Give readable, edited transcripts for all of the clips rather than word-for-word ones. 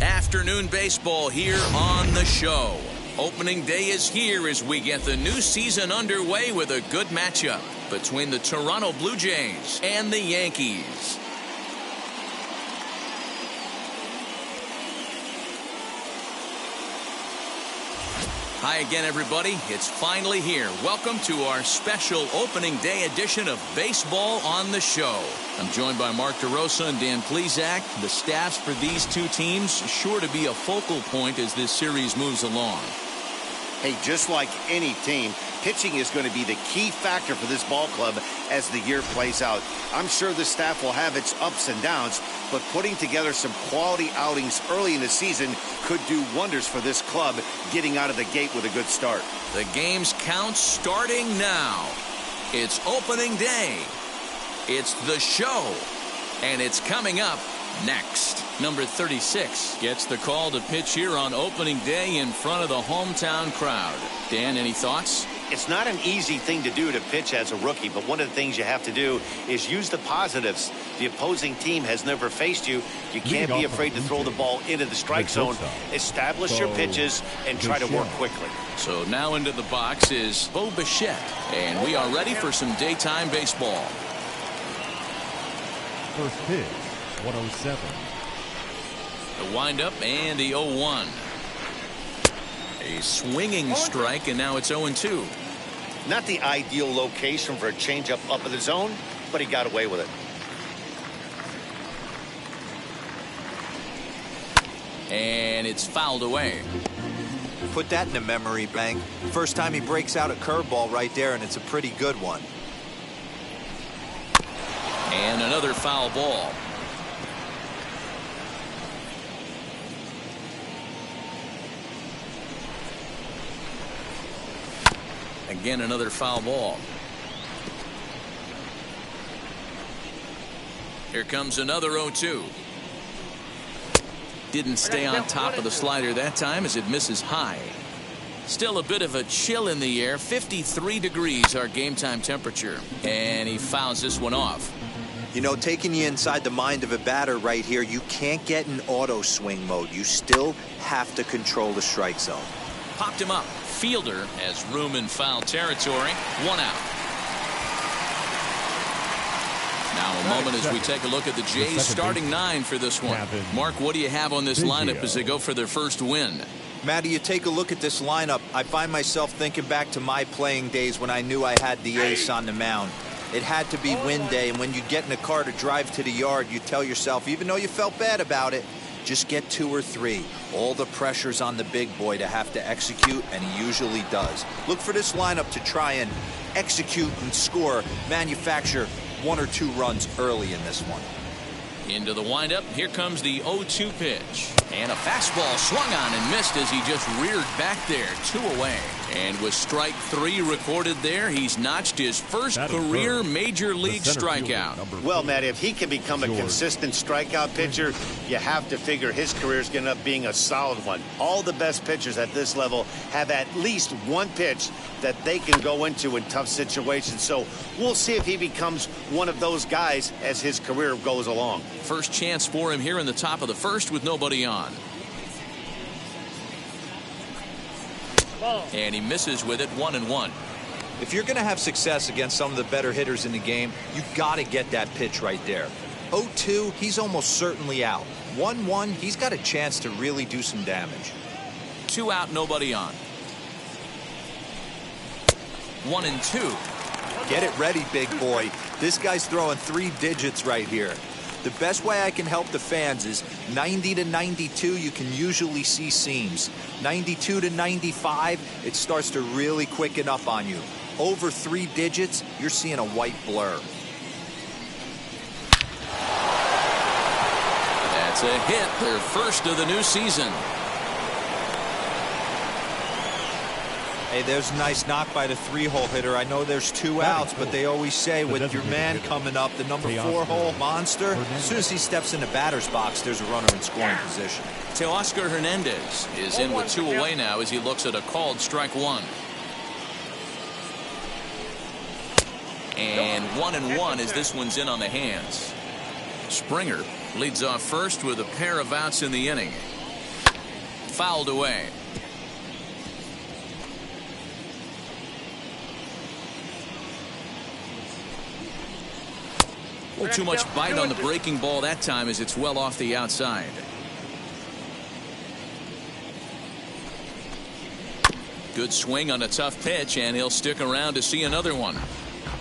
Afternoon baseball here on the show. Opening day is here as we get the new season underway with a good matchup between the Toronto Blue Jays and the Yankees. Hi again, everybody. It's finally here. Welcome to our special opening day edition of Baseball on the Show. I'm joined by Mark DeRosa and Dan Plesac. The staffs for these two teams sure to be a focal point as this series moves along. Hey, just like any team, pitching is going to be the key factor for this ball club as the year plays out. I'm sure the staff will have its ups and downs, but putting together some quality outings early in the season could do wonders for this club getting out of the gate with a good start. The game's count starting now. It's opening day. It's the show. And it's coming up next. Number 36 gets the call to pitch here on opening day in front of the hometown crowd. Dan, any thoughts? It's not an easy thing to do to pitch as a rookie, but one of the things you have to do is use the positives. The opposing team has never faced you. You can't be afraid to throw the ball into the strike zone. Establish your pitches and try to work quickly. So now into the box is Bo Bichette, and we are ready for some daytime baseball. First pitch, 107. The windup and the 0-1. A swinging strike, and now it's 0-2. Not the ideal location for a changeup up in the zone, but he got away with it. And it's fouled away. Put that in a memory bank. First time he breaks out a curveball right there, and it's a pretty good one. And another foul ball. Again, another foul ball. Here comes another 0-2. Didn't stay on top of the slider that time as it misses high. Still a bit of a chill in the air. 53 degrees our game time temperature. And he fouls this one off. You know, taking you inside the mind of a batter right here, you can't get in auto swing mode. You still have to control the strike zone. Popped him up. Fielder has room in foul territory. 1 out. Now a moment as we take a look at the Jays starting 9 for this one. Mark, what do you have on this lineup as they go for their first win? Matty, you take a look at this lineup. I find myself thinking back to my playing days when I knew I had the ace on the mound. It had to be win day, and when you get in a car to drive to the yard, you tell yourself, even though you felt bad about it, just get 2 or 3. All the pressure's on the big boy to have to execute, and he usually does. Look for this lineup to try and execute and score, manufacture 1 or 2 runs early in this one. Into the windup. Here comes the 0-2 pitch. And a fastball swung on and missed as he just reared back there. 2 away. And with strike 3 recorded there, he's notched his first career major league strikeout. Well, Matt, if he can become a consistent strikeout pitcher, you have to figure his career is going to end up being a solid one. All the best pitchers at this level have at least one pitch that they can go into in tough situations. So we'll see if he becomes one of those guys as his career goes along. First chance for him here in the top of the first with nobody on. And he misses with it. 1-1. If you're going to have success against some of the better hitters in the game, you got to get that pitch right there. 0-2, he's almost certainly out. 1-1, he's got a chance to really do some damage. 2 out, nobody on. 1-2. Get it ready, big boy. This guy's throwing 3 digits right here. The best way I can help the fans is 90 to 92, you can usually see seams. 92 to 95, it starts to really quicken up on you. Over 3 digits, you're seeing a white blur. That's a hit, their first of the new season. Hey, there's a nice knock by the 3-hole hitter. I know there's 2 outs, but they always say with your man coming up, the number 4-hole monster, as soon as he steps in the batter's box, there's a runner in scoring position. Teoscar Hernandez is in with 2 away now as he looks at a called strike 1. And 1-1 as this one's in on the hands. Springer leads off first with a pair of outs in the inning. Fouled away. A little too much bite on the breaking ball that time as it's well off the outside. Good swing on a tough pitch, and he'll stick around to see another one.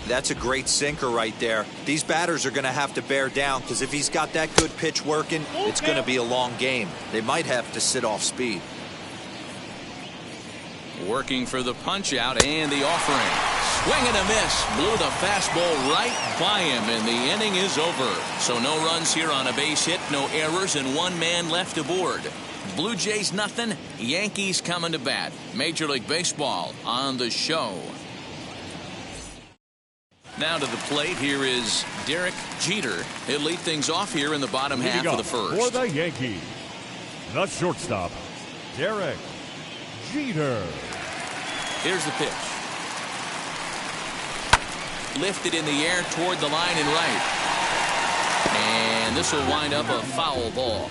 That's a great sinker right there. These batters are going to have to bear down because if he's got that good pitch working, it's going to be a long game. They might have to sit off speed. Working for the punch out and the offering. Swing and a miss. Blew the fastball right by him, and the inning is over. So no runs here on a base hit, no errors, and 1 man left aboard. Blue Jays nothing, Yankees coming to bat. Major League Baseball on the show. Now to the plate, here is Derek Jeter. He'll lead things off here in the bottom half of the first. For the Yankees, the shortstop, Derek Jeter. Here's the pitch. Lifted in the air toward the line and right. And this will wind up a foul ball.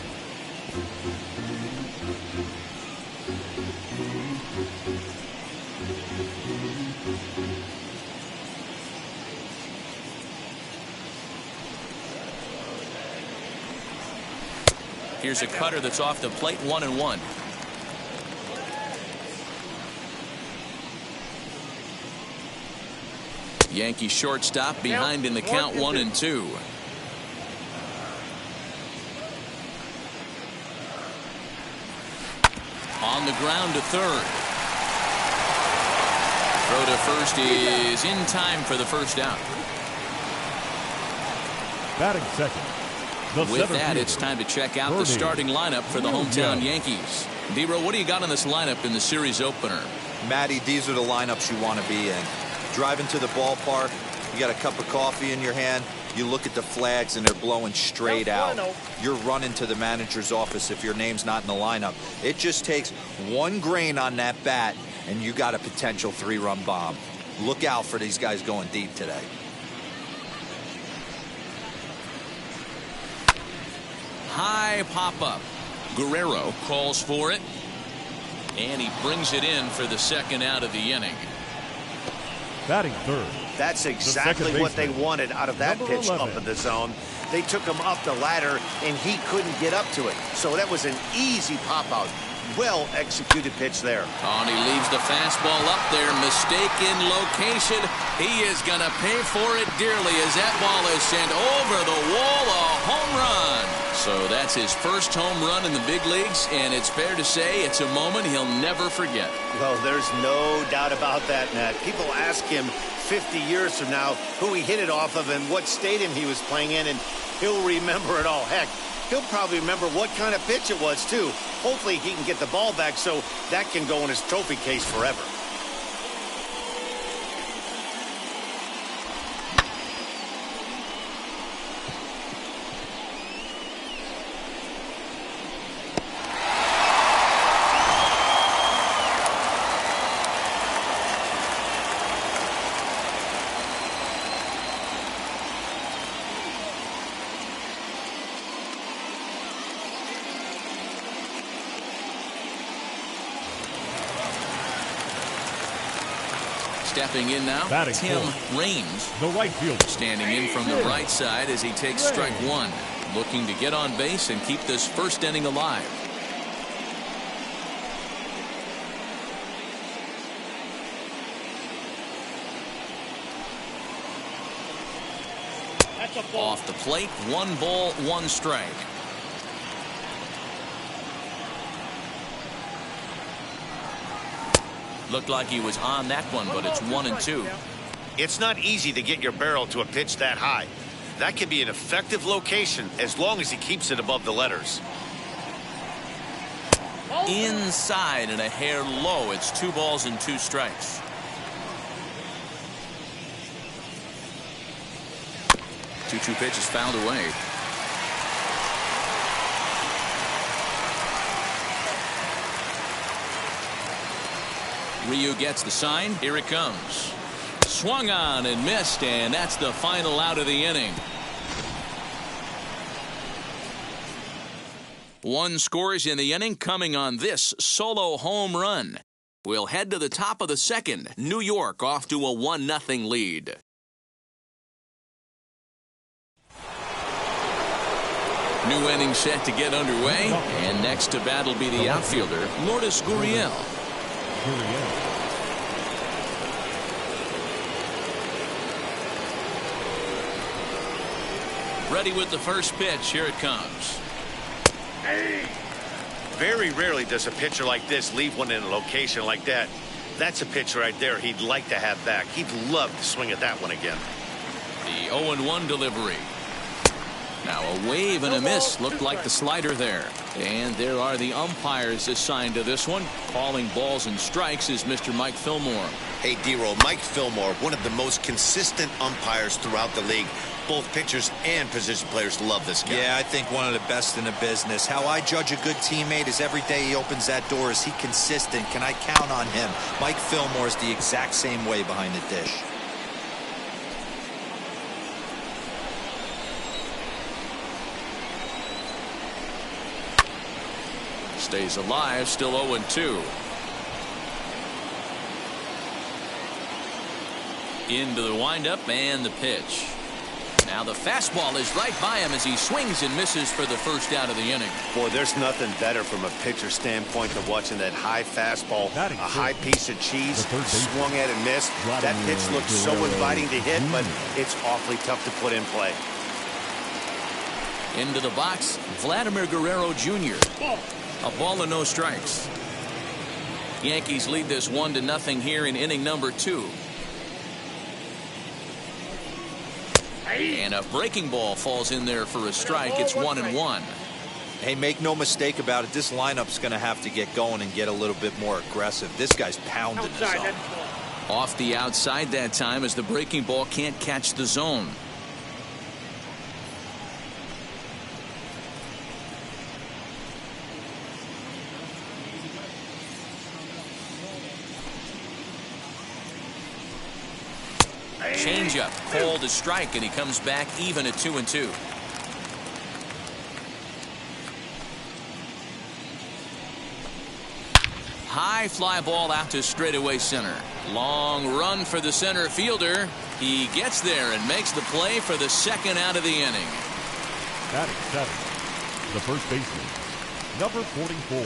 Here's a cutter that's off the plate, 1-1. Yankee shortstop behind in the count, 1-2. On the ground to third. Throw to first is in time for the first out. Batting second. With that, it's time to check out the starting lineup for the hometown Yankees. D-Row, what do you got on this lineup in the series opener? Matty, these are the lineups you want to be in. Driving to the ballpark, you got a cup of coffee in your hand, you look at the flags and they're blowing straight out. You're running to the manager's office if your name's not in the lineup. It just takes 1 grain on that bat and you got a potential 3-run bomb. Look out for these guys going deep today. High pop-up. Guerrero calls for it. And he brings it in for the second out of the inning. Batting third. That's exactly what they wanted out of that pitch up in the zone. They took him up the ladder, and he couldn't get up to it. So that was an easy pop-out. Well-executed pitch there. Oh, and he leaves the fastball up there. Mistaken location. He is going to pay for it dearly as that ball is sent over the wall. A home run. So that's his first home run in the big leagues, and it's fair to say it's a moment he'll never forget. Well, there's no doubt about that, Matt. People ask him 50 years from now who he hit it off of and what stadium he was playing in, and he'll remember it all. Heck, he'll probably remember what kind of pitch it was, too. Hopefully he can get the ball back so that can go in his trophy case forever. Stepping in now, Batting Tim fourth. Raines. The right fielder. Standing in from the right side as he takes strike 1. Looking to get on base and keep this first inning alive. Off the plate, 1 ball, 1 strike. Looked like he was on that one, but it's 1-2. It's not easy to get your barrel to a pitch that high. That can be an effective location as long as he keeps it above the letters. inside and a hair low. It's 2 balls and 2 strikes. Two pitches fouled away. Ryu gets the sign. Here it comes. Swung on and missed, and that's the final out of the inning. 1 scores in the inning coming on this solo home run. We'll head to the top of the second. New York off to a 1-0 lead. New inning set to get underway, and next to bat will be the outfielder, Lourdes Gurriel. Ready with the first pitch. Here it comes. Very rarely does a pitcher like this leave one in a location like that. That's a pitch right there he'd like to have back. He'd love to swing at that one again. The 0-1 delivery. Now a wave and a miss. Looked like the slider there. And there are the umpires assigned to this one. Calling balls and strikes is Mr. Mike Fillmore. Hey, D-Roll, Mike Fillmore, one of the most consistent umpires throughout the league. Both pitchers and position players love this guy. Yeah, I think one of the best in the business. How I judge a good teammate is every day he opens that door. Is he consistent? Can I count on him? Mike Fillmore is the exact same way behind the dish. Stays alive, still 0-2. Into the windup and the pitch. Now the fastball is right by him as he swings and misses for the first out of the inning. Boy, there's nothing better from a pitcher standpoint than watching that high fastball, a high piece of cheese, swung at and missed. That pitch looks so inviting to hit, but it's awfully tough to put in play. Into the box, Vladimir Guerrero Jr. A ball and no strikes. Yankees lead this 1-0 here in inning number 2. And a breaking ball falls in there for a strike. It's 1-1. Hey, make no mistake about it. This lineup's going to have to get going and get a little bit more aggressive. This guy's pounding the zone. Off the outside that time as the breaking ball can't catch the zone. Changeup called a strike, and he comes back even at 2-2. High fly ball out to straightaway center. Long run for the center fielder. He gets there and makes the play for the second out of the inning. Batting 7, the first baseman, number 44.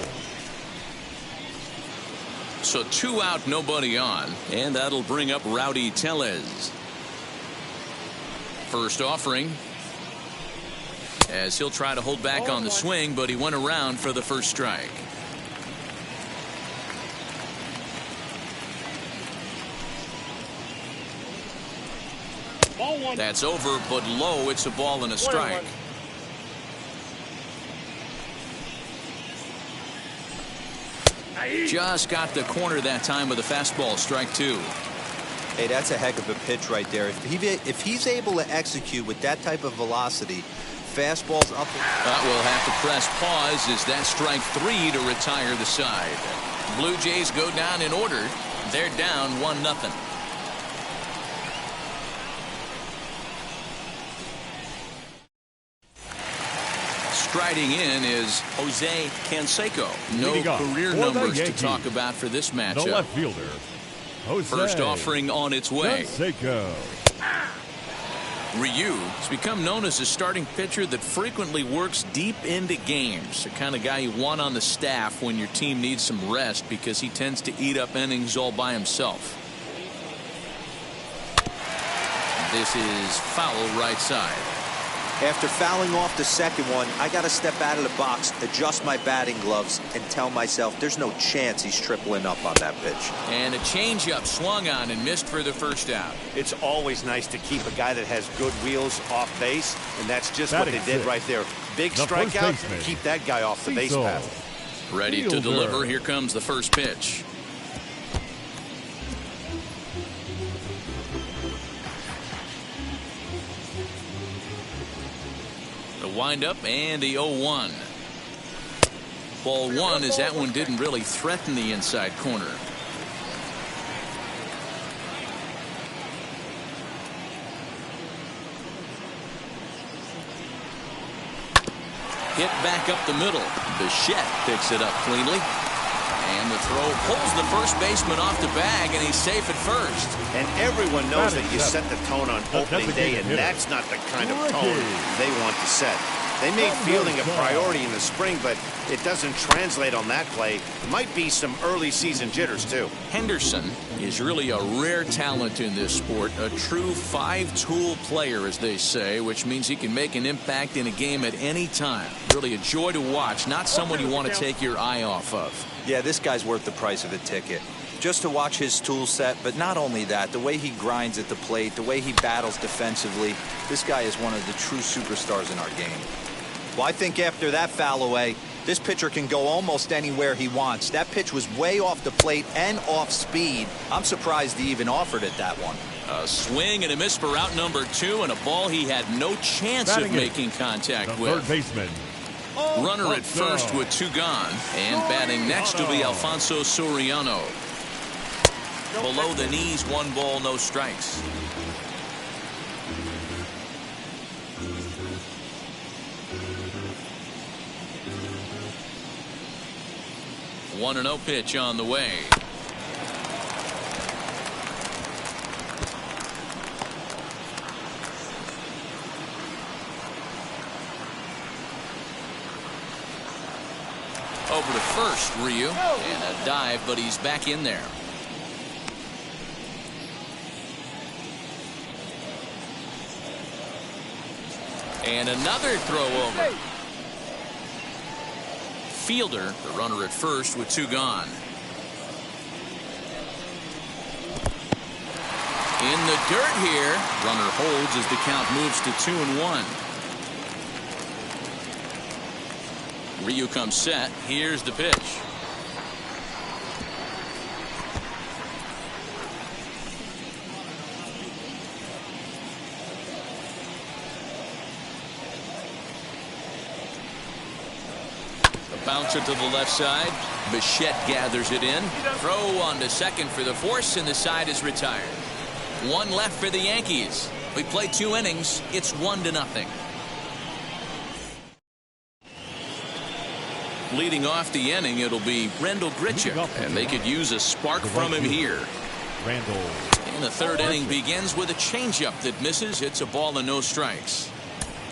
So 2 out, nobody on, and that'll bring up Rowdy Tellez. First offering, as he'll try to hold back on the swing, but he went around for the first strike. That's over, but low. It's a ball and a strike. Just got the corner that time with a fastball. Strike 2. Hey, that's a heck of a pitch right there. If he's able to execute with that type of velocity, fastballs up. We'll have to press pause as that strike 3 to retire the side. Blue Jays go down in order. They're down 1-0. Striding in is Jose Canseco. No career numbers to talk about for this matchup. The left fielder, Jose First offering on its way. Canseco. Ryu has become known as a starting pitcher that frequently works deep into games. The kind of guy you want on the staff when your team needs some rest because he tends to eat up innings all by himself. This is foul right side. After fouling off the second one, I got to step out of the box, adjust my batting gloves, and tell myself there's no chance he's tripling up on that pitch. And a changeup swung on and missed for the first out. It's always nice to keep a guy that has good wheels off base, and that's just what they did right there. Big strikeout, keep that guy off the base path. Ready to deliver. Here comes the first pitch. The windup and the 0-1. Ball one, as that one didn't really threaten the inside corner. Hit back up the middle. Bichette picks it up cleanly. And the throw pulls the first baseman off the bag, and he's safe at first. And everyone knows that you set the tone on opening day, and that's not the kind of tone they want to set. They made fielding a priority in the spring, but it doesn't translate on that play. Might be some early season jitters, too. Henderson is really a rare talent in this sport, a true five-tool player, as they say, which means he can make an impact in a game at any time. Really a joy to watch, not someone you want to take your eye off of. Yeah, this guy's worth the price of a ticket. Just to watch his tool set, but not only that, the way he grinds at the plate, the way he battles defensively, this guy is one of the true superstars in our game. Well, I think after that foul away, this pitcher can go almost anywhere he wants. That pitch was way off the plate and off speed. I'm surprised he even offered it that one. A swing and a miss for out number 2, and a ball he had no chance of making contact with. Third baseman. Runner at first with 2 gone, and batting next will be Alfonso Soriano. Below the knees, 1 ball, no strikes. One and 0 pitch on the way. Over to first, Ryu, and a dive, but he's back in there. And another throw over. Fielder, the runner at first with 2 gone. In the dirt here. Runner holds as the count moves to 2-1. Ryu comes set. Here's the pitch. Bouncer to the left side. Bichette gathers it in. Throw on to second for the force, and the side is retired. 1 left for the Yankees. We played 2 innings. It's 1-0. Leading off the inning, it'll be Randall Grichuk, and they could use a spark from him here. Randall. And the third inning begins with a changeup that misses. It's a ball and no strikes.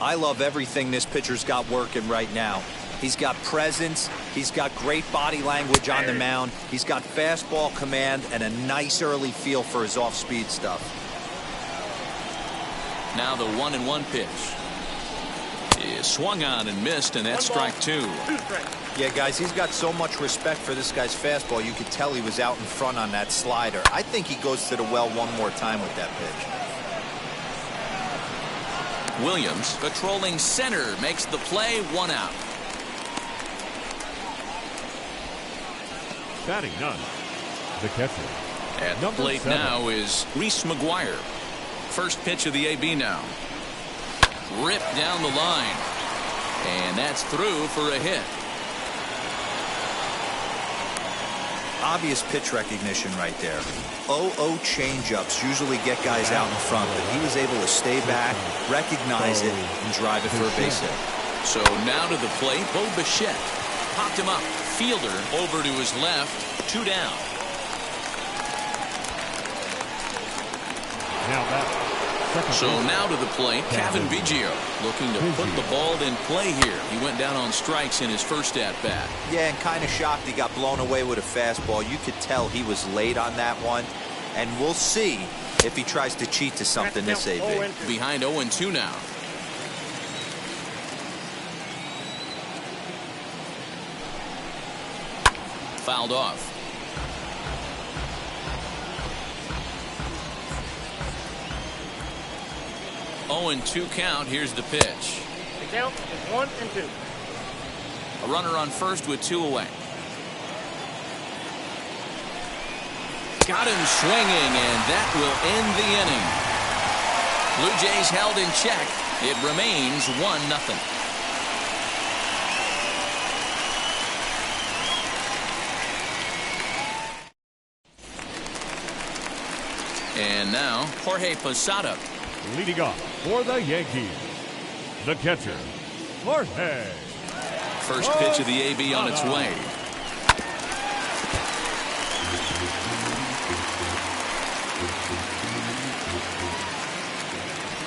I love everything this pitcher's got working right now. He's got presence. He's got great body language on the mound. He's got fastball command and a nice early feel for his off-speed stuff. Now the 1-1 pitch is swung on and missed, and that's strike 2. Yeah, guys, he's got so much respect for this guy's fastball. You could tell he was out in front on that slider. I think he goes to the well one more time with that pitch. Williams, patrolling center, makes the play. 1 out. Batting none. The catcher. At the plate now is Reese McGuire. First pitch of the AB now. Ripped down the line. And that's through for a hit. Obvious pitch recognition right there. 0-0 changeups usually get guys out in front, but he was able to stay back, recognize it, and drive it for a base hit. So now to the plate, Bo Bichette. Popped him up. Fielder over to his left. 2 down. So now to the plate, Kevin Biggio looking to put the ball in play here. He went down on strikes in his first at-bat. Yeah, and kind of shocked he got blown away with a fastball. You could tell he was late on that one. And we'll see if he tries to cheat to something this AB. Behind 0-2 now. Fouled off. Oh, and 2 count. Here's the pitch. The count is 1-2. A runner on first with 2 away. Got him swinging, and that will end the inning. Blue Jays held in check. It remains 1-0. And now, Jorge Posada. Leading off for the Yankees, the catcher, Jorge. First pitch of the AB on its way.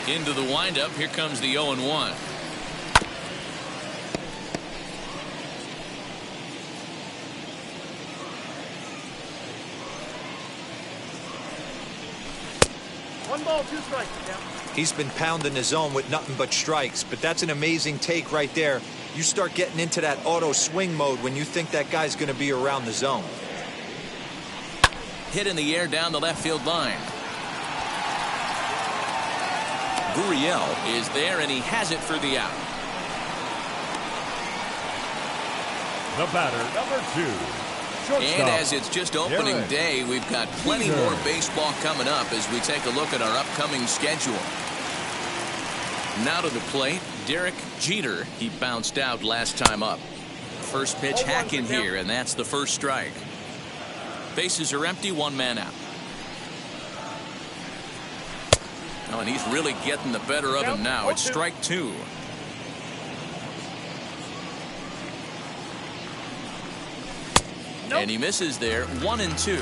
Into the windup. Here comes the 0-1. One ball, two strikes. He's been pounding the zone with nothing but strikes, but that's an amazing take right there. You start getting into that auto swing mode when you think that guy's going to be around the zone. Hit in the air down the left field line. Gurriel is there, and he has it for the out. The batter, number 2, shortstop. And as it's just opening day, we've got plenty more baseball coming up as we take a look at our upcoming schedule. Now to the plate, Derek Jeter. He bounced out last time up. First pitch hack in here, and that's the first strike. Bases are empty, one man out. Oh, and he's really getting the better of him now. It's strike 2. And he misses there, 1-2.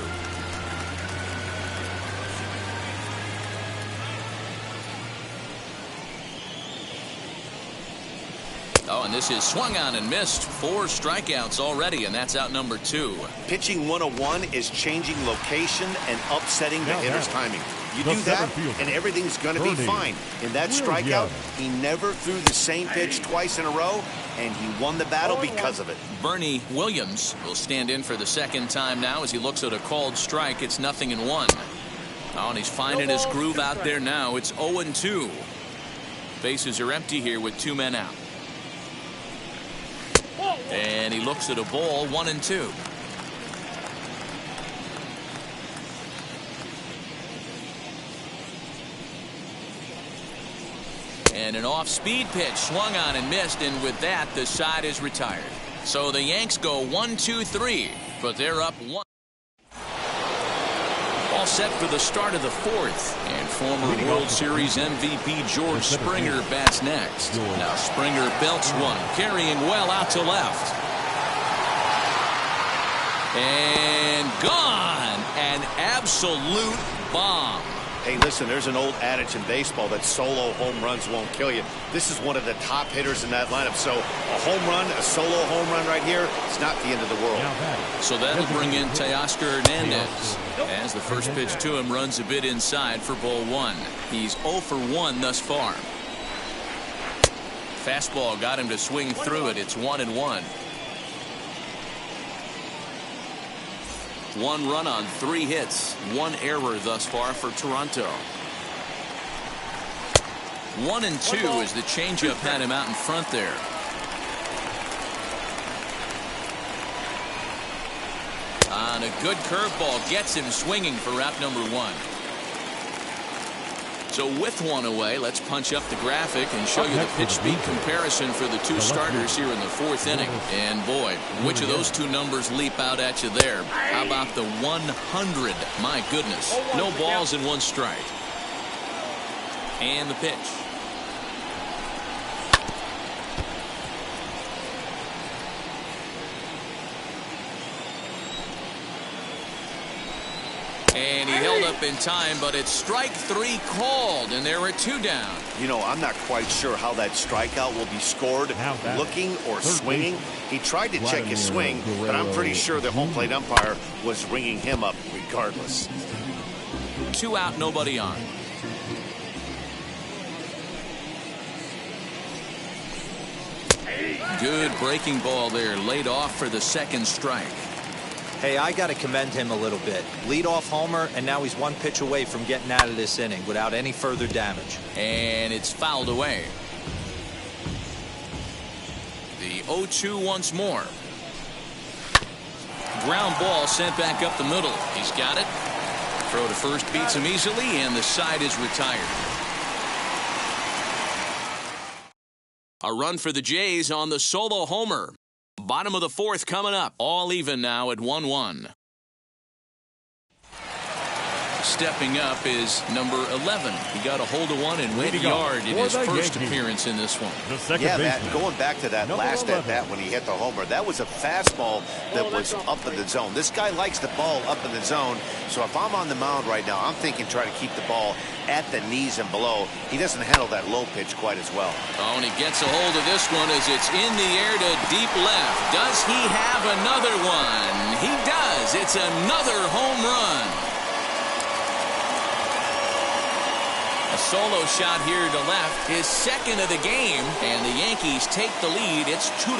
Oh, and this is swung on and missed. 4 strikeouts already, and that's out number 2. Pitching 101 is changing location and upsetting the hitter's timing. You do that, and everything's going to be fine. In that strikeout, he never threw the same pitch twice in a row, and he won the battle because of it. Bernie Williams will stand in for the second time now as he looks at a called strike. It's 0-1. Oh, and he's finding his groove out there now. It's 0-2. Bases are empty here with 2 men out. And he looks at a ball, 1-2. And an off-speed pitch swung on and missed, and with that, the side is retired. So the Yanks go 1-2-3, but they're up 1. All set for the start of the 4th, and former World Series MVP George Springer bats next. Now Springer belts one, carrying well out to left. And gone! An absolute bomb. Hey, listen, there's an old adage in baseball that solo home runs won't kill you. This is one of the top hitters in that lineup. So a home run, a solo home run right here, it's not the end of the world. So that'll bring in Teoscar Hernandez as the first pitch to him runs a bit inside for ball 1. He's 0 for 1 thus far. Fastball got him to swing through it. It's 1-1. 1 run on 3 hits, 1 error thus far for Toronto. 1-2 as the changeup had him out in front there. On a good curveball gets him swinging for out number 1. So with 1 away, let's punch up the graphic and show you the pitch speed comparison for the 2 starters here in the 4th inning. And boy, which of those 2 numbers leap out at you there? How about the 100? My goodness. No balls and 1 strike. And the pitch. And he held up in time, but it's strike 3 called, and there are 2 down. You know, I'm not quite sure how that strikeout will be scored, looking or swinging. He tried to check his swing, but I'm pretty sure the home plate umpire was ringing him up regardless. 2 out, nobody on. Good breaking ball there, laid off for the 2nd strike. Hey, I got to commend him a little bit. Leadoff homer, and now he's 1 pitch away from getting out of this inning without any further damage. And it's fouled away. The 0-2 once more. Ground ball sent back up the middle. He's got it. Throw to first beats him easily, and the side is retired. A run for the Jays on the solo homer. Bottom of the fourth coming up. All even now at 1-1. Stepping up is number 11. He got a hold of one and went yard in his first appearance in this one. Yeah, Matt, going back to that last at bat when he hit the homer, that was a fastball that was up in the zone. This guy likes the ball up in the zone, so if I'm on the mound right now, I'm thinking try to keep the ball at the knees and below. He doesn't handle that low pitch quite as well. Oh, and he gets a hold of this one as it's in the air to deep left. Does he have another one? He does. It's another home run. A solo shot here to left, his second of the game, and the Yankees take the lead. It's 2-1.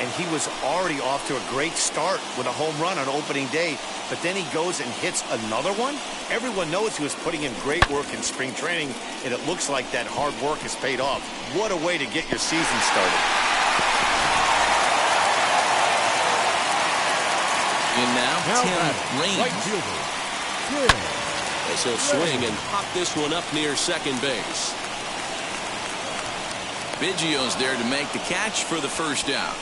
And he was already off to a great start with a home run on opening day, but then he goes and hits another one. Everyone knows he was putting in great work in spring training, and it looks like that hard work has paid off. What a way to get your season started. In now Tim Raines. Right fielder. As he'll swing and pop this one up near second base. Biggio's there to make the catch for the first out.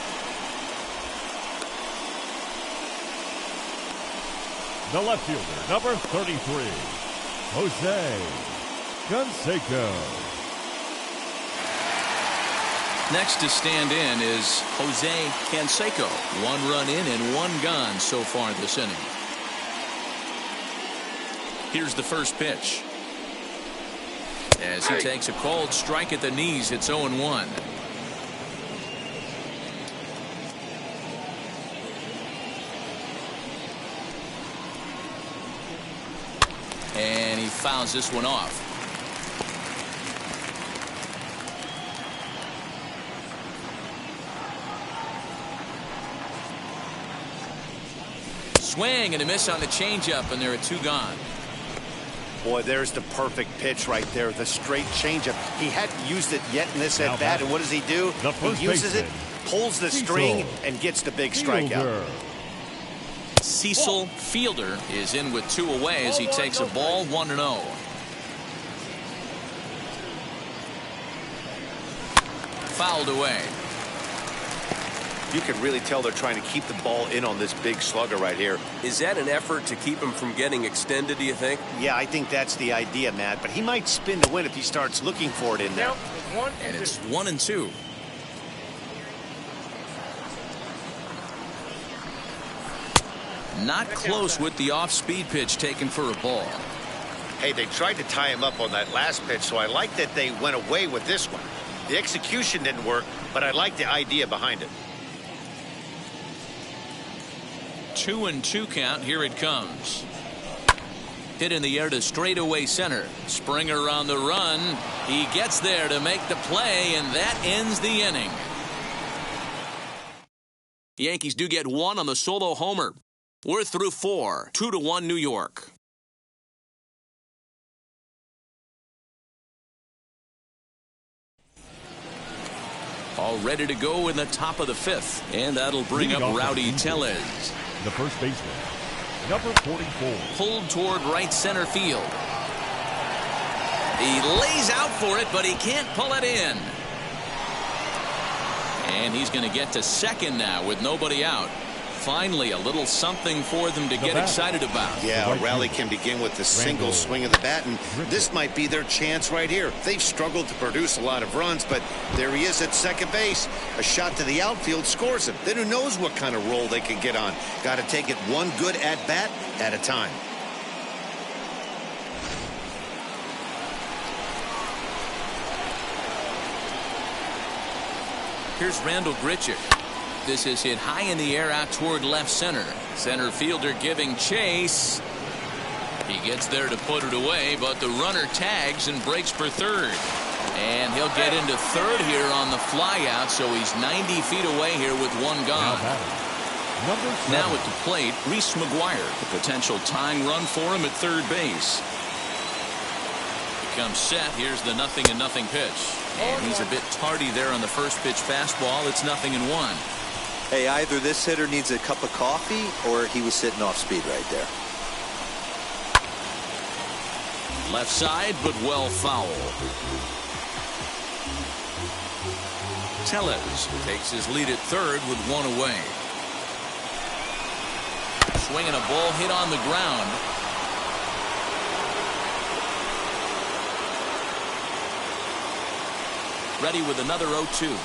The left fielder, number 33, Jose Canseco. Next to stand in is Jose Canseco. 1 run in and 1 gone so far this inning. Here's the first pitch. As he takes a cold strike at the knees, it's 0-1. And he fouls this one off. Swing and a miss on the changeup, and there are 2 gone. Boy, there's the perfect pitch right there, the straight changeup. He hadn't used it yet in this at bat, and what does he do? He uses it, pulls the string, and gets the big strikeout. Cecil Fielder is in with 2 away as he takes a ball 1-0. Fouled away. You can really tell they're trying to keep the ball in on this big slugger right here. Is that an effort to keep him from getting extended, do you think? Yeah, I think that's the idea, Matt. But he might spin to win if he starts looking for it in there. And it's 1-2. Not close with the off-speed pitch taken for a ball. Hey, they tried to tie him up on that last pitch, so I like that they went away with this one. The execution didn't work, but I like the idea behind it. 2-2 count. Here it comes. Hit in the air to straightaway center. Springer on the run. He gets there to make the play, and that ends the inning. The Yankees do get 1 on the solo homer. We're through 4. 2-1 New York. All ready to go in the top of the 5th. And that'll bring up Rowdy Tellez. The first baseman, number 44. Pulled toward right center field. He lays out for it, but he can't pull it in. And he's going to get to second now with nobody out. Finally, a little something for them to get excited about. Yeah, a rally can begin with the single swing of the bat, and this might be their chance right here. They've struggled to produce a lot of runs, but there he is at second base. A shot to the outfield scores him. Then who knows what kind of roll they can get on. Got to take it one good at-bat at a time. Here's Randall Grichuk. This is hit high in the air out toward left center. Center fielder giving chase. He gets there to put it away, but the runner tags and breaks for third. And he'll get into third here on the flyout, so he's 90 feet away here with 1 gone. Now at the plate, Reese McGuire, the potential tying run for him at third base. comes set. Here's the 0-0 pitch. And he's a bit tardy there on the first pitch fastball. It's 0-1. Hey, either this hitter needs a cup of coffee or he was sitting off speed right there. Left side, but well foul. Tellez takes his lead at third with one away. Swinging a ball hit on the ground. Ready with another 0-2.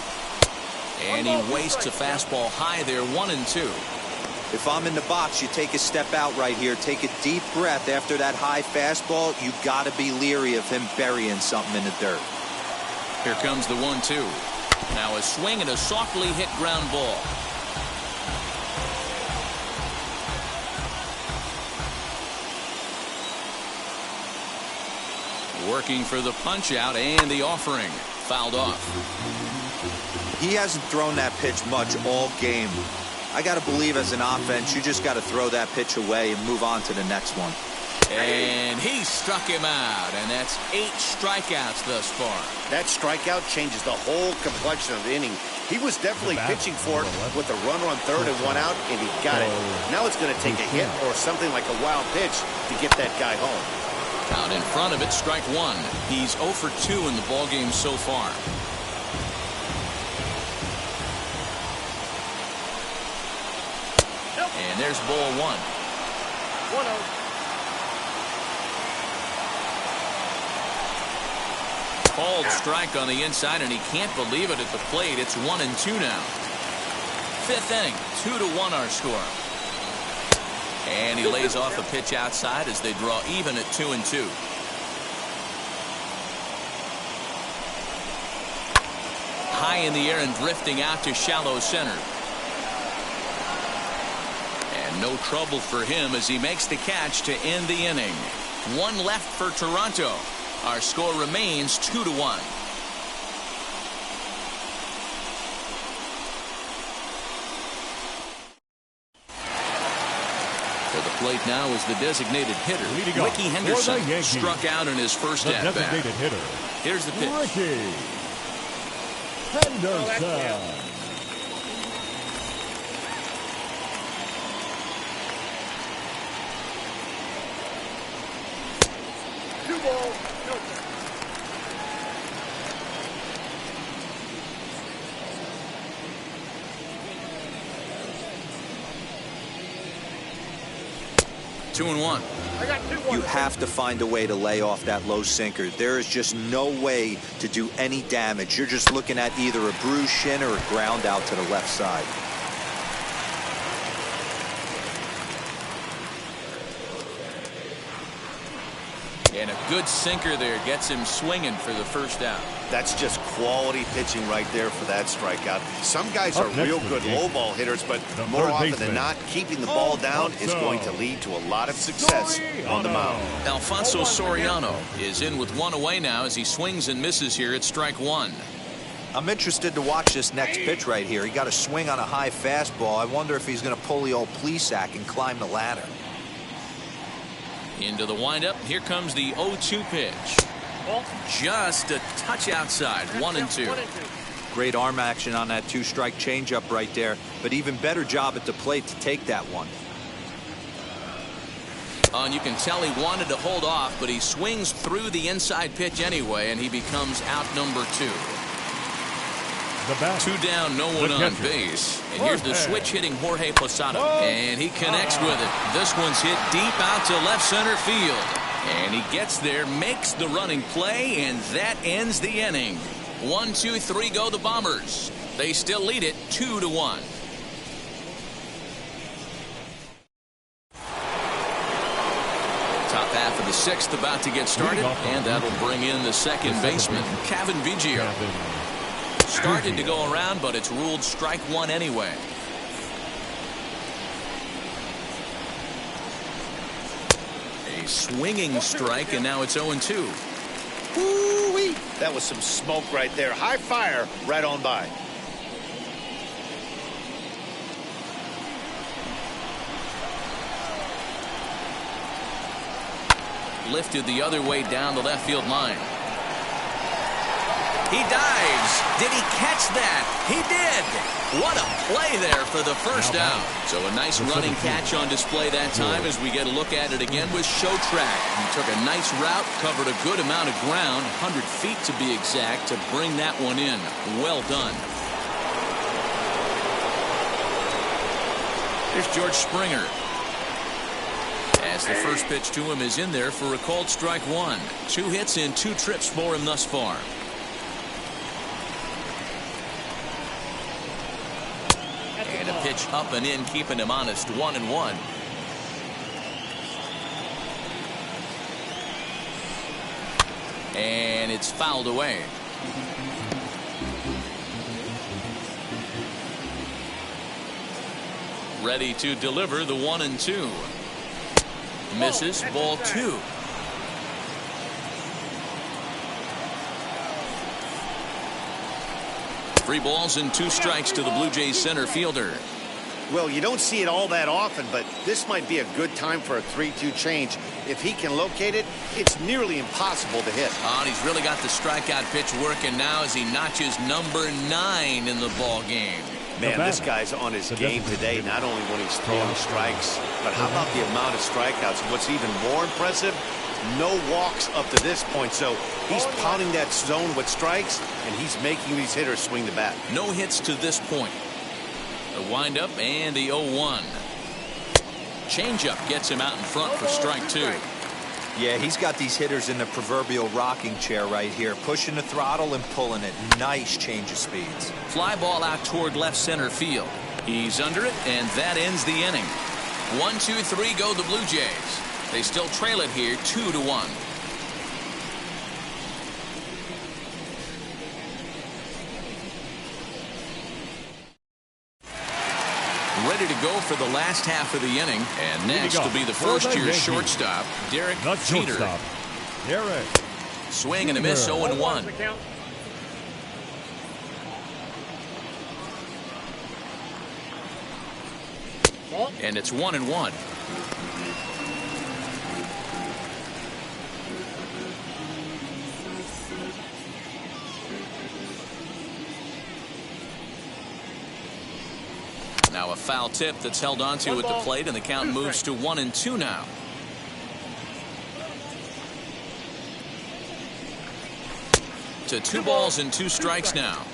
And he wastes a fastball high there, 1-2. If I'm in the box, you take a step out right here. Take a deep breath after that high fastball. You got to be leery of him burying something in the dirt. Here comes the 1-2. Now a swing and a softly hit ground ball. Working for the punch out and the offering. Fouled off. He hasn't thrown that pitch much all game. I got to believe as an offense, you just got to throw that pitch away and move on to the next one. And he struck him out, and that's 8 strikeouts thus far. That strikeout changes the whole complexion of the inning. He was definitely pitching for it with a runner on third and 1 out, and he got it. Now it's going to take a hit or something like a wild pitch to get that guy home. Out in front of it, strike 1. He's 0 for 2 in the ballgame so far. And there's ball 1. 1-0. Called strike on the inside, and he can't believe it at the plate. It's 1-2 now. 5th inning, 2-1 our score. And he lays off a pitch outside as they draw even at 2-2. High in the air and drifting out to shallow center. And no trouble for him as he makes the catch to end the inning. 1 left for Toronto. Our score remains 2-1. For the plate now is the designated hitter, Ricky Henderson, struck out in his first at-bat. Designated hitter. Here's the pitch. Ricky Henderson. 2 balls, no. 2-1. I got 2-1. You have to find a way to lay off that low sinker. There is just no way to do any damage. You're just looking at either a bruised shin or a ground out to the left side. And a good sinker there gets him swinging for the first out. That's just quality pitching right there for that strikeout. Some guys are real good low ball hitters, but more often than not, keeping the ball down is going to lead to a lot of success on the mound. Alfonso Soriano is in with 1 away now as he swings and misses here at strike 1. I'm interested to watch this next pitch right here. He got a swing on a high fastball. I wonder if he's going to pull the old Plesac and climb the ladder. Into the windup. Here comes the 0-2 pitch. Just a touch outside. 1-2. Great arm action on that 2-strike changeup right there, but even better job at the plate to take that one. And you can tell he wanted to hold off, but he swings through the inside pitch anyway, and he becomes out number 2. 2 down, no one on base. And here's the switch hitting Jorge Posada. And he connects with it. This one's hit deep out to left center field. And he gets there, makes the running play, and that ends the inning. 1, 2, 3 go the Bombers. They still lead it 2-1. Top half of the 6th about to get started, and that'll bring in the second baseman, Cavan Biggio. Started to go around, but it's ruled strike 1 anyway. A swinging strike, and now it's 0-2. Woo-wee. That was some smoke right there. High fire right on by. lifted the other way down the left field line. He dives. Did he catch that? He did. What a play there for the first out. So a nice running catch on display that time as we get a look at it again with Show Track. He took a nice route, covered a good amount of ground, 100 feet to be exact, to bring that one in. Well done. Here's George Springer. As the first pitch to him is in there for a called strike one. 2 hits and 2 trips for him thus far. And a pitch up and in, keeping him honest, 1-1. And it's fouled away. Ready to deliver the 1-2. Misses, ball 2. Three balls and 2 strikes to the Blue Jays center fielder. Well, you don't see it all that often, but this might be a good time for a 3-2 change. If he can locate it, it's nearly impossible to hit. Oh, and he's really got the strikeout pitch working now as he notches number 9 in the ball game. Man, this guy's on his game today, not only when he's throwing strikes, but how about the amount of strikeouts? And what's even more impressive, no walks up to this point. So he's pounding that zone with strikes, and he's making these hitters swing the bat. No hits to this point. The windup and the 0-1. Changeup gets him out in front for strike 2. Yeah, he's got these hitters in the proverbial rocking chair right here, pushing the throttle and pulling it. Nice change of speeds. Fly ball out toward left center field. He's under it, and that ends the inning. 1-2-3 go the Blue Jays. They still trail it here 2-1. Ready to go for the last half of the inning. And next will be the first-year shortstop, Derek Jeter. Swing and a miss, 0-1. And it's 1-1. Now a foul tip that's held onto at the plate, and the count moves to 1-2 now. To 2 balls and 2 strikes now.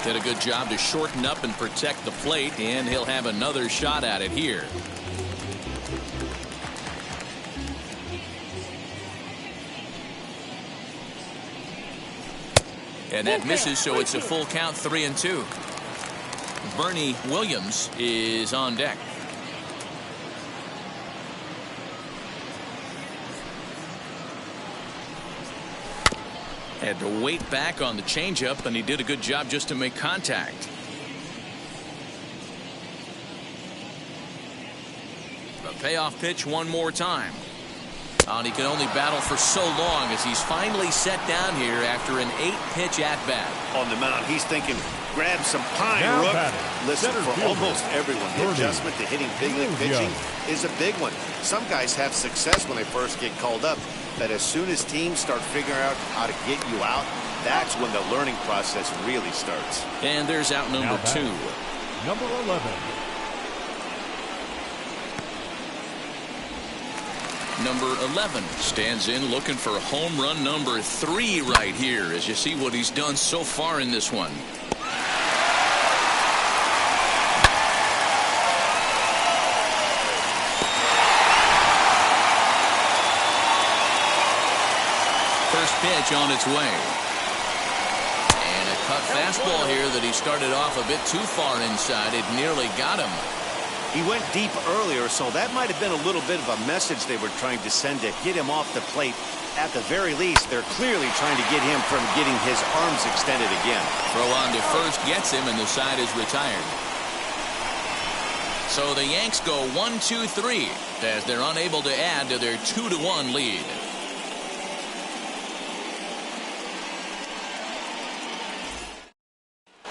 Did a good job to shorten up and protect the plate, and he'll have another shot at it here. And that misses, so it's a full count, 3-2. Bernie Williams is on deck. Had to wait back on the changeup, and he did a good job just to make contact. A payoff pitch one more time. And he can only battle for so long as he's finally set down here after an 8-pitch at-bat. On the mound, he's thinking, grab some pine, Rook. Listen, for almost everyone, the adjustment to hitting big league pitching is a big one. Some guys have success when they first get called up, but as soon as teams start figuring out how to get you out, that's when the learning process really starts. And there's out number 2. Number 11. Number 11 stands in looking for home run number 3 right here as you see what he's done so far in this one. First pitch on its way. And a cut fastball here that he started off a bit too far inside. It nearly got him. He went deep earlier, so that might have been a little bit of a message they were trying to send to get him off the plate. At the very least, they're clearly trying to get him from getting his arms extended again. Throw on to first gets him, and the side is retired. So the Yanks go 1-2-3 as they're unable to add to their 2-1 lead.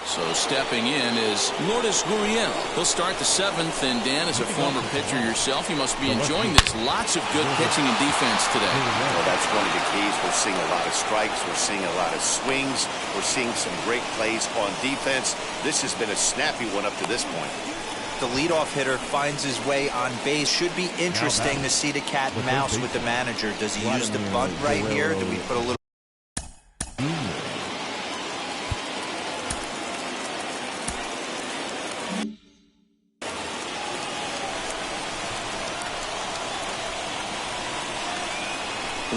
So stepping in is Lourdes Gurriel. He'll start the 7th, and Dan, as a former pitcher yourself, you must be enjoying this. Lots of good pitching and defense today. Well, that's one of the keys. We're seeing a lot of strikes. We're seeing a lot of swings. We're seeing some great plays on defense. This has been a snappy one up to this point. The leadoff hitter finds his way on base. Should be interesting to see the cat and mouse with the manager. Does he use the bunt right here? Do we put a little...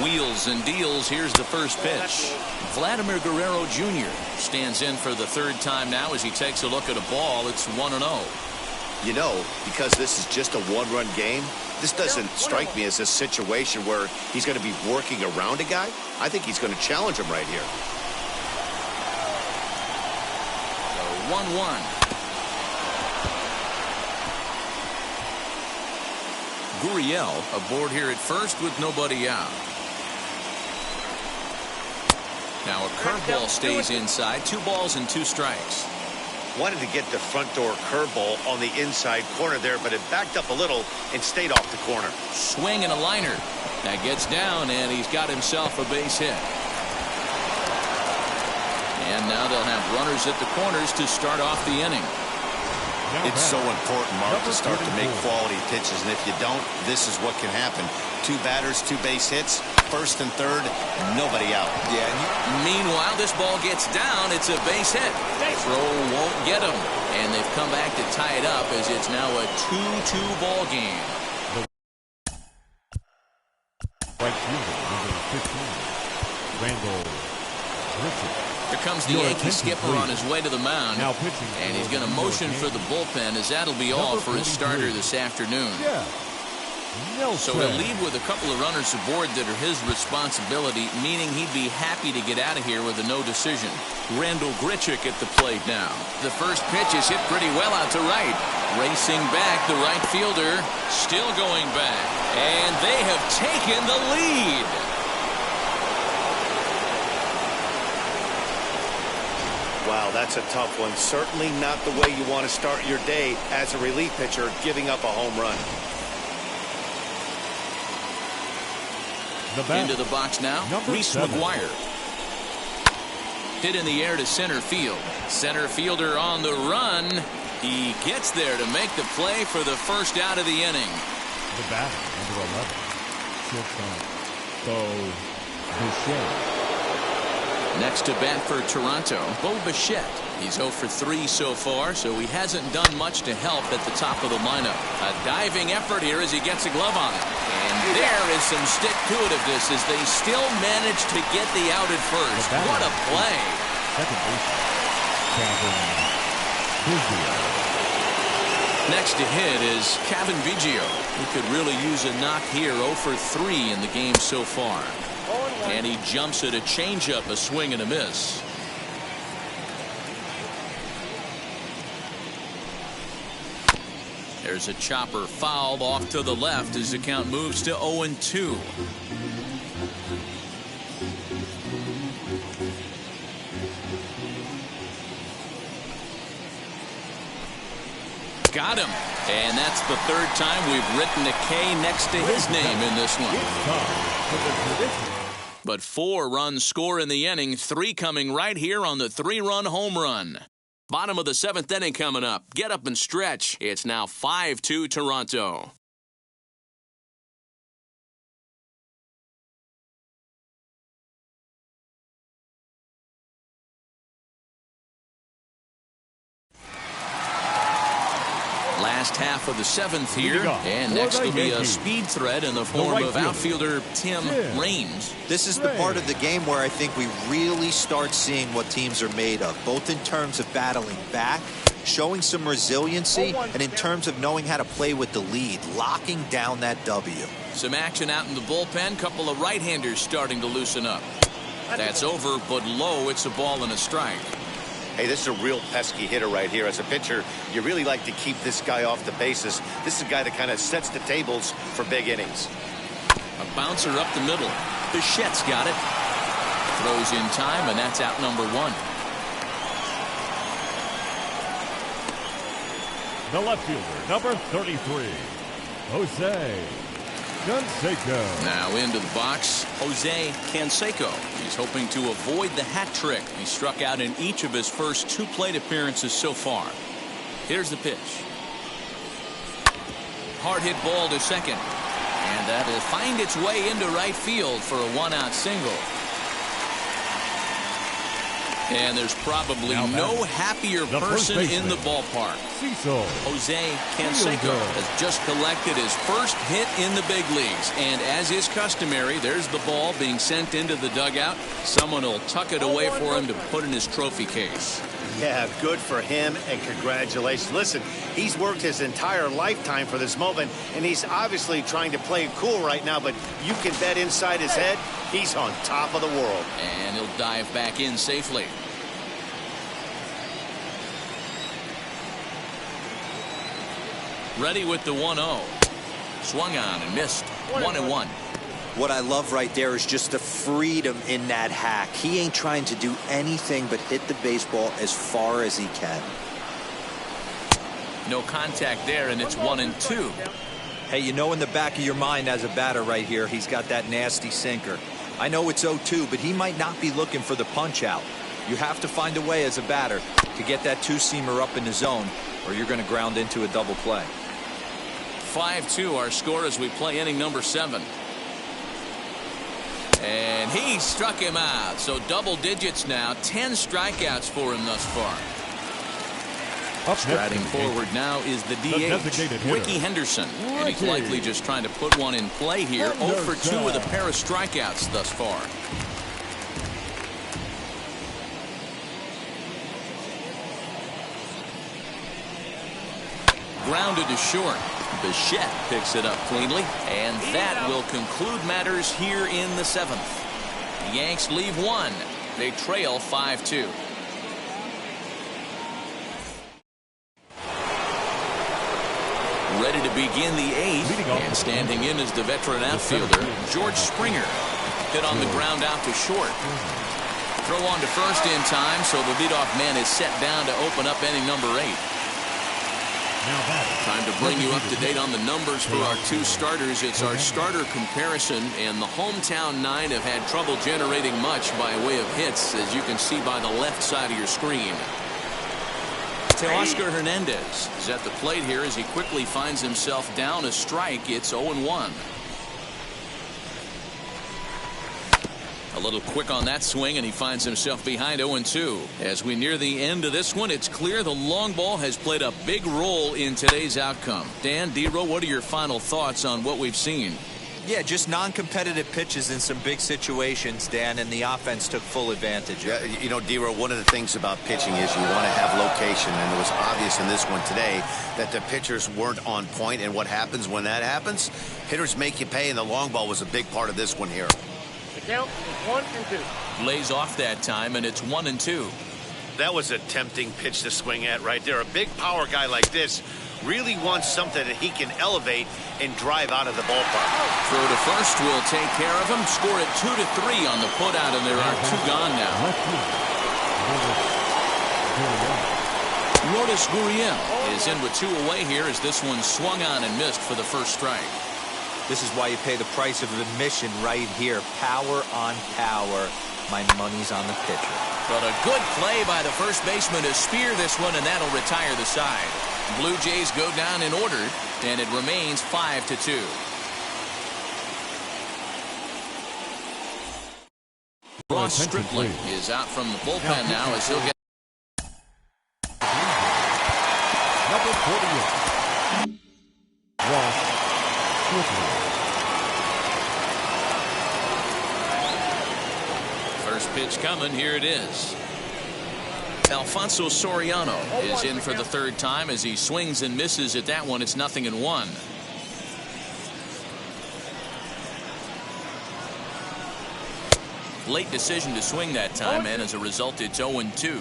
Wheels and deals. Here's the first pitch. Vladimir Guerrero Jr. stands in for the 3rd time now as he takes a look at a ball. It's 1-0. You know, because this is just a one-run game, this doesn't strike me as a situation where he's going to be working around a guy. I think he's going to challenge him right here. 1-1. Gurriel aboard here at first with nobody out. Now a curveball stays inside. 2 balls and 2 strikes. Wanted to get the front door curveball on the inside corner there, but it backed up a little and stayed off the corner. Swing and a liner. That gets down, and he's got himself a base hit. And now they'll have runners at the corners to start off the inning. It's so important, Mark, to start to make quality pitches, and if you don't, this is what can happen. 2 batters, 2 base hits, 1st and 3rd, nobody out. Yeah. Meanwhile, this ball gets down. It's a base hit. Throw won't get him, and they've come back to tie it up as it's now a 2-2 ball game. Right fielder, number 15, Randall Richard. Here comes the Yankee skipper on his way to the mound, and he's going to motion for the bullpen, as that'll be all for his starter this afternoon. So he'll leave with a couple of runners aboard that are his responsibility, meaning he'd be happy to get out of here with a no decision. Randall Grichuk at the plate now. The first pitch is hit pretty well out to right. Racing back, the right fielder still going back, and they have taken the lead. Wow, that's a tough one. Certainly not the way you want to start your day as a relief pitcher, giving up a home run. Into the box now, Reese McGuire. Hit in the air to center field. Center fielder on the run. He gets there to make the play for the first out of the inning. The batter, number 11, shortstop, Bo Bichette. Next to bat for Toronto, Bo Bichette. He's 0 for 3 so far, so he hasn't done much to help at the top of the lineup. A diving effort here as he gets a glove on it. And there is some stick-to-itiveness as they still manage to get the out at first. What a play. Second baseman, Kevin Biggio. Next to hit is Kevin Biggio, who could really use a knock here. 0 for 3 in the game so far. And he jumps at a changeup, a swing and a miss. There's a chopper foul off to the left as the count moves to 0-2. Got him. And that's the 3rd time we've written a K next to his name in this one. But 4 runs score in the inning, 3 coming right here on the 3-run home run. Bottom of the 7th inning coming up. Get up and stretch. It's now 5-2 Toronto. Last half of the 7th here, and next will be a speed threat in the form of outfielder Tim Raines. This is the part of the game where I think we really start seeing what teams are made of, both in terms of battling back, showing some resiliency, and in terms of knowing how to play with the lead, locking down that W. Some action out in the bullpen, couple of right-handers starting to loosen up. That's over, but low. It's a ball and a strike. Hey, this is a real pesky hitter right here. As a pitcher, you really like to keep this guy off the bases. This is a guy that kind of sets the tables for big innings. A bouncer up the middle. Bichette's got it. Throws in time, and that's out number 1. the left fielder, number 33, Jose Canseco. Now into the box, Jose Canseco. He's hoping to avoid the hat trick. He struck out in each of his first 2 plate appearances so far. Here's the pitch. Hard hit ball to second. And that'll find its way into right field for a 1-out single. And there's probably no happier person in the ballpark. Jose Canseco has just collected his first hit in the big leagues. And as is customary, there's the ball being sent into the dugout. Someone will tuck it away for him to put in his trophy case. Yeah, good for him, and congratulations. Listen, he's worked his entire lifetime for this moment, and he's obviously trying to play it cool right now, but you can bet inside his head, he's on top of the world. And he'll dive back in safely. Ready with the 1-0. Swung on and missed. 1-1. What I love right there is just the freedom in that hack. He ain't trying to do anything but hit the baseball as far as he can. No contact there, and it's 1-2. Hey, you know in the back of your mind as a batter right here, he's got that nasty sinker. I know it's 0-2, but he might not be looking for the punch out. You have to find a way as a batter to get that 2-seamer up in the zone, or you're going to ground into a double play. 5-2 our score as we play inning number 7. And he struck him out. So double digits now. 10 strikeouts for him thus far. Striding forward now is the DH, Ricky Henderson. And he's likely just trying to put one in play here. 0 for 2 with a pair of strikeouts thus far. Grounded to short. Bichette picks it up cleanly, and that will conclude matters here in the 7th. The Yanks leave 1. They trail 5-2. Ready to begin the 8th, and standing in is the veteran outfielder, George Springer. Hit on the ground out to short. Throw on to first in time, so the leadoff man is set down to open up inning number 8. Time to bring you up to date on the numbers for our 2 starters. It's our starter comparison, and the hometown 9 have had trouble generating much by way of hits, as you can see by the left side of your screen. Teoscar Hernandez is at the plate here as he quickly finds himself down a strike. It's 0-1. A little quick on that swing, and he finds himself behind 0-2. As we near the end of this one, it's clear the long ball has played a big role in today's outcome. Dan, Dero, what are your final thoughts on what we've seen? Yeah, just non-competitive pitches in some big situations, Dan, and the offense took full advantage. Yeah, you know, Dero, one of the things about pitching is you want to have location, and it was obvious in this one today that the pitchers weren't on point, and what happens when that happens? Hitters make you pay, and the long ball was a big part of this one here. The count is 1-2. Lays off that time, and it's 1-2. That was a tempting pitch to swing at right there. A big power guy like this really wants something that he can elevate and drive out of the ballpark. Throw to first will take care of him. Score it 2-3 on the putout, and there are 2 gone now. Rodas Gurriel is in with 2 away here as this one swung on and missed for the first strike. This is why you pay the price of admission right here. Power on power. My money's on the pitcher. But a good play by the first baseman to spear this one, and that'll retire the side. Blue Jays go down in order, and it remains 5-2. Ross Stripling is out from the bullpen now as he'll get number 48. Ross Stripling. First pitch coming. Here it is. Alfonso Soriano is in for the 3rd time as he swings and misses at that one. It's 0-1. Late decision to swing that time, and as a result, it's 0-2.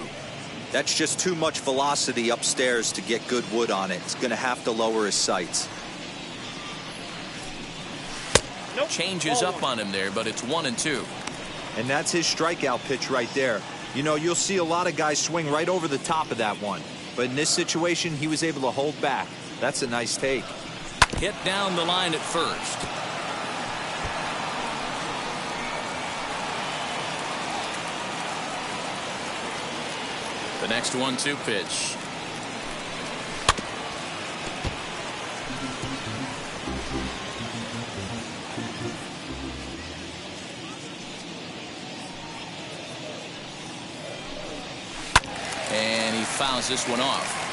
That's just too much velocity upstairs to get good wood on it. It's going to have to lower his sights. Changes up on him there, but it's 1-2. And that's his strikeout pitch right there. You know, you'll see a lot of guys swing right over the top of that one. But in this situation, he was able to hold back. That's a nice take. Hit down the line at first. The next 1-2 pitch. And he fouls this one off.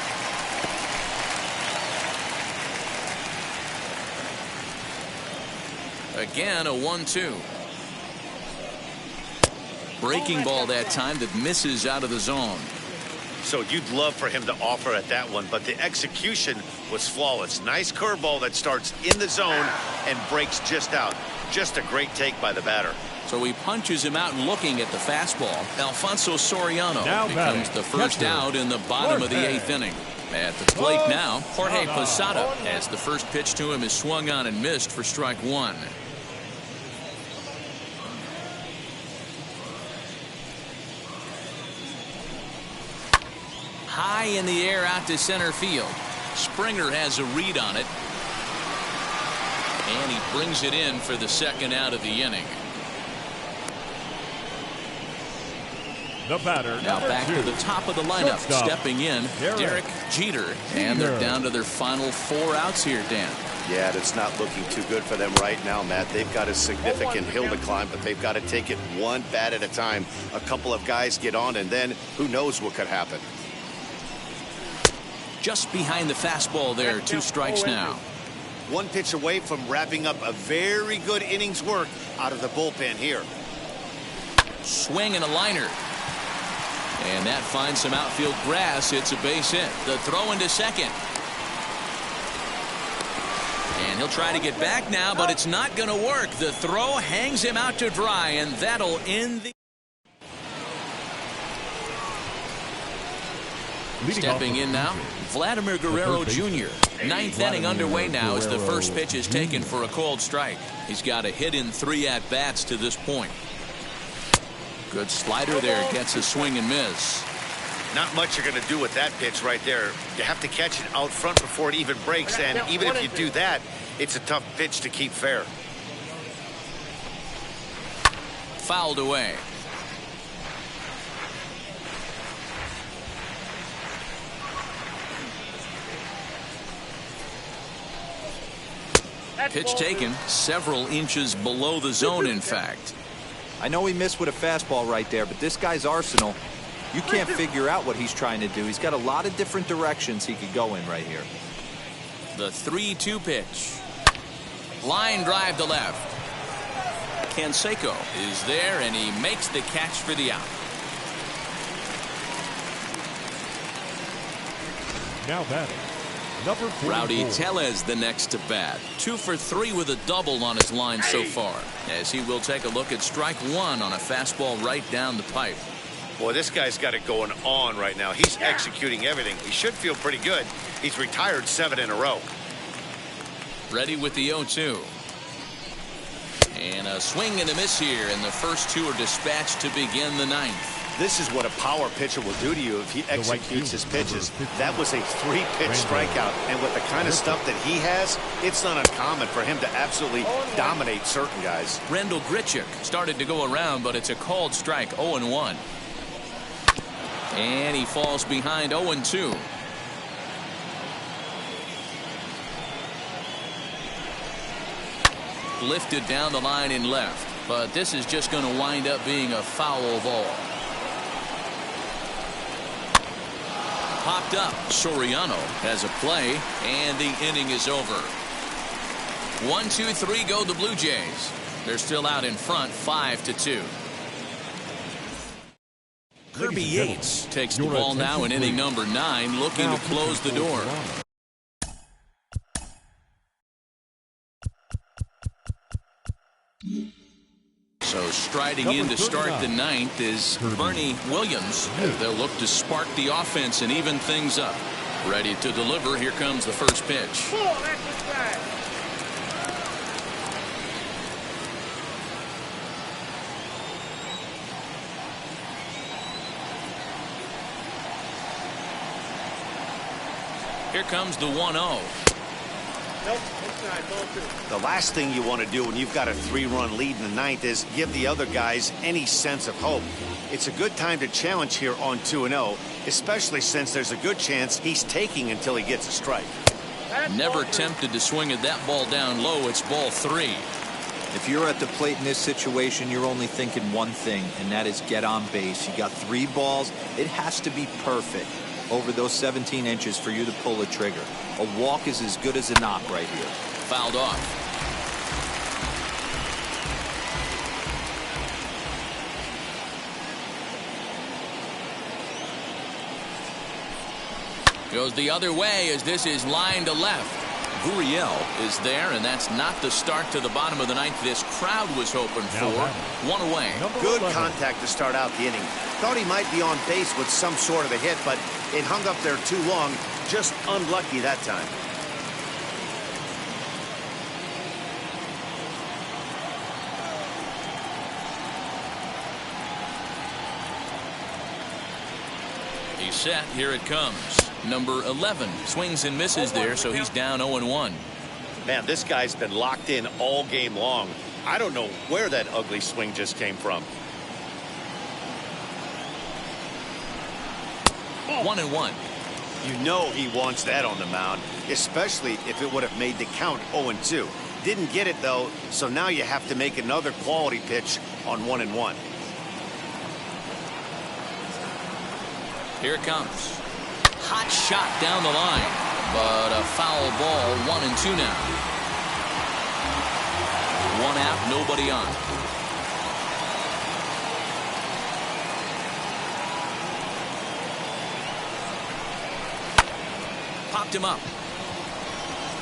Again, a 1-2. Breaking ball that time that misses out of the zone. So you'd love for him to offer at that one, but the execution was flawless. Nice curveball that starts in the zone and breaks just out. Just a great take by the batter. So he punches him out looking at the fastball. Alfonso Soriano Now becomes the first catcher, out in the bottom of the 8th inning. At the plate now, Jorge Posada, as the first pitch to him is swung on and missed for strike one. High in the air out to center field. Springer has a read on it. And he brings it in for the second out of the inning. The batter, Now back to the top of the lineup. Shortstop, Stepping in, Derek Jeter. And they're down to their final 4 outs here, Dan. Yeah, it's not looking too good for them right now, Matt. They've got a significant hill to climb, but they've got to take it one bat at a time. A couple of guys get on, and then who knows what could happen. Just behind the fastball there. 2 strikes now. One pitch away from wrapping up a very good innings work out of the bullpen here. Swing and a liner. And that finds some outfield grass. It's a base hit. The throw into second. And he'll try to get back now, but it's not going to work. The throw hangs him out to dry, and that'll end the... Stepping in now, Vladimir Guerrero Jr. 9th inning underway now as the first pitch is taken for a called strike. He's got a hit in 3 at-bats to this point. Good slider there, gets a swing and miss. Not much you're going to do with that pitch right there. You have to catch it out front before it even breaks, and even if you do that, it's a tough pitch to keep fair. Fouled away. Pitch taken several inches below the zone, in fact. I know he missed with a fastball right there, but this guy's arsenal, you can't figure out what he's trying to do. He's got a lot of different directions he could go in right here. The 3-2 pitch. Line drive to left. Canseco is there, and he makes the catch for the out. Now batting, number 44. Rowdy Tellez the next to bat. 2 for 3 with a double on his line so far, as he will take a look at strike one on a fastball right down the pipe. Boy, this guy's got it going on right now. He's executing everything. He should feel pretty good. He's retired 7 in a row. Ready with the 0-2. And a swing and a miss here, and the first 2 are dispatched to begin the 9th. This is what a power pitcher will do to you if he executes his pitches. That was a 3-pitch strikeout, and with the kind of stuff that he has, it's not uncommon for him to absolutely dominate certain guys. Randall Grichuk started to go around, but it's a called strike. 0-1. And he falls behind 0-2. Lifted down the line in left, but this is just going to wind up being a foul ball. Popped up. Soriano has a play, and the inning is over. 1-2-3 go the Blue Jays. They're still out in front, 5-2. Kirby Yates takes the ball now in inning number 9, looking to close the door. So striding in to start the 9th is Bernie Williams. They'll look to spark the offense and even things up. Ready to deliver. Here comes the first pitch. Here comes the 1-0. Nope, inside, ball 2. The last thing you want to do when you've got a 3-run lead in the ninth is give the other guys any sense of hope. It's a good time to challenge here on 2-0, especially since there's a good chance he's taking until he gets a strike. Never tempted to swing at that ball down low. It's ball 3. If you're at the plate in this situation, you're only thinking one thing, and that is get on base. You got 3 balls. It has to be perfect over those 17 inches for you to pull the trigger. A walk is as good as a knock right here. Fouled off. Goes the other way as this is line to left. Gurriel is there, and that's not the start to the bottom of the ninth this crowd was hoping for. 1 away. Good contact to start out the inning. Thought he might be on base with some sort of a hit, but it hung up there too long. Just unlucky that time. He's set. Here it comes. Number 11 swings and misses there, so he's down 0-1. Man, this guy's been locked in all game long. I don't know where that ugly swing just came from. 1-1. You know he wants that on the mound, especially if it would have made the count 0-2. Didn't get it, though, so now you have to make another quality pitch on 1-1. Here it comes. Hot shot down the line, but a foul ball. 1-2 now. 1 out, nobody on. Popped him up.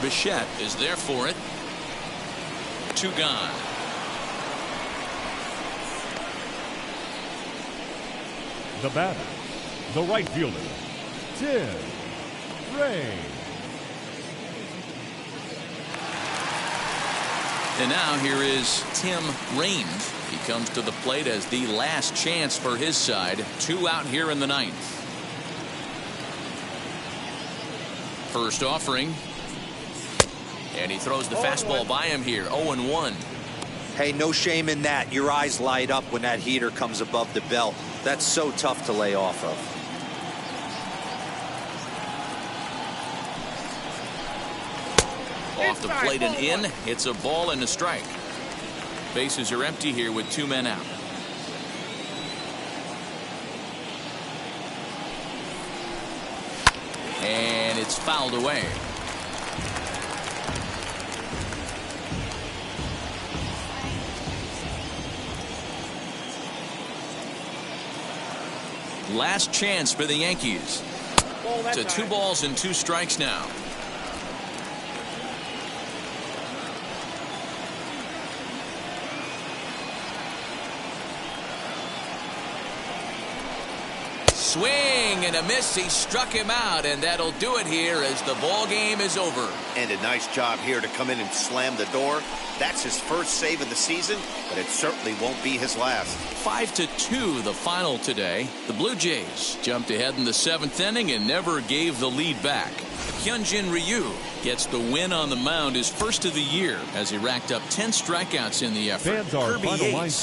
Bichette is there for it. 2 gone. The batter, the right fielder, Tim Ray. And now here is Tim Raines. He comes to the plate as the last chance for his side. 2 out here in the ninth. First offering. And he throws the fastball by him here. 0-1. Hey, no shame in that. Your eyes light up when that heater comes above the belt. That's so tough to lay off of. Off the plate and in. It's a ball and a strike. Bases are empty here with 2 men out. And it's fouled away. Last chance for the Yankees. To 2 balls and 2 strikes now. Swing and a miss. He struck him out, and that'll do it here as the ball game is over. And a nice job here to come in and slam the door. That's his first save of the season, but it certainly won't be his last. 5-2 the final today. The Blue Jays jumped ahead in the 7th inning and never gave the lead back. Hyunjin Ryu gets the win on the mound, his first of the year, as he racked up 10 strikeouts in the effort. Fans are Kirby final line Yates